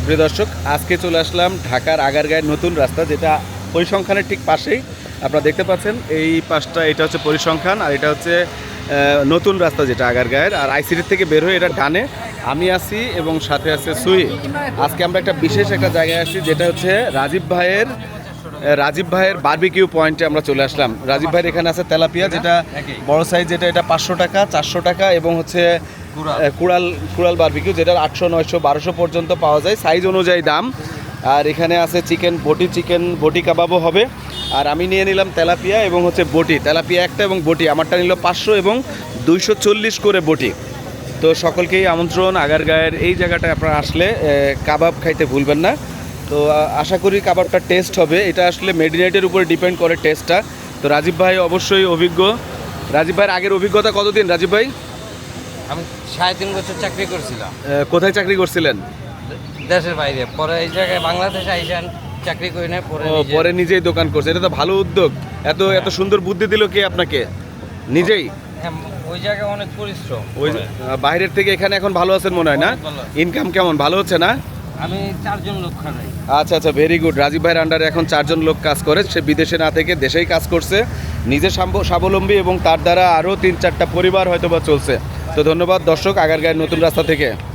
প্রিয় দর্শক, আজকে চলে আসলাম ঢাকার আগারগাঁয়ের নতুন রাস্তা, যেটা পরিসংখ্যানের ঠিক পাশেই। আপনারা দেখতে পাচ্ছেন এই পাশটা, এটা হচ্ছে পরিসংখ্যান, আর এটা হচ্ছে নতুন রাস্তা যেটা আগারগাঁয়ের। আর আইসিটির থেকে বের হয়ে এটা ডানে আমি আছি এবং সাথে আছে সুই। আজকে আমরা একটা বিশেষ একটা জায়গায় আসছি, যেটা হচ্ছে রাজীব ভাইয়ের বারবিকিউ পয়েন্টে আমরা চলে আসলাম। রাজীব ভাইয়ের এখানে আছে তেলাপিয়া, যেটা বড় সাইজ, যেটা এটা 500 টাকা, 400 টাকা, এবং হচ্ছে কুড়াল বারবিকিউ, যেটা 800, 900, 1200 পর্যন্ত পাওয়া যায়, সাইজ অনুযায়ী দাম। আর এখানে আছে চিকেন বটি কাবাবও হবে। আর আমি নিয়ে নিলাম তেলাপিয়া এবং হচ্ছে বটি, তেলাপিয়া একটা এবং বটি আমারটা নিল 500 এবং 240 করে বটি। তো সকলকেই আমন্ত্রণ আগারগাঁয়ের এই জায়গাটায় আপনারা আসলে কাবাব খাইতে ভুলবেন না। তো আশা করি কাবাবটা টেস্ট হবে, এটা আসলে মেডিনেটের উপরে ডিপেন্ড করে টেস্টটা। তো রাজীব ভাই অবশ্যই অভিজ্ঞ। রাজীব ভাইয়ের আগের অভিজ্ঞতা কতদিন রাজীব ভাই? আমি 3.5 বছর চাকরি করছিলাম। কোথায় চাকরি করছিলেন? দেশের বাইরে, পরে এই জায়গায় বাংলাদেশে আইসান চাকরি করি না, পরে নিজেই দোকান করছে, এটা তো ভালো উদ্যোগ। এত সুন্দর বুদ্ধি দিল কে আপনাকে? নিজেই? হ্যাঁ, ওই জায়গায় অনেক পরিশ্রম। ওই বাইরের থেকে এখানে এখন ভালো আছেন মনে হয় না? ইনকাম কেমন, ভালো হচ্ছে না? আমি 4 জন লোক খাটাই। আচ্ছা, ভেরি গুড। রাজীব ভাইয়ের আন্ডারে এখন 4 জন লোক কাজ করে। সে বিদেশে না থেকে দেশেই কাজ করছে, নিজে স্বাবলম্বী, এবং তার দ্বারা আরও 3-4টা পরিবার হয়তো বা চলছে। তো ধন্যবাদ দর্শক, আগারগাঁয়ের নতুন রাস্তা থেকে।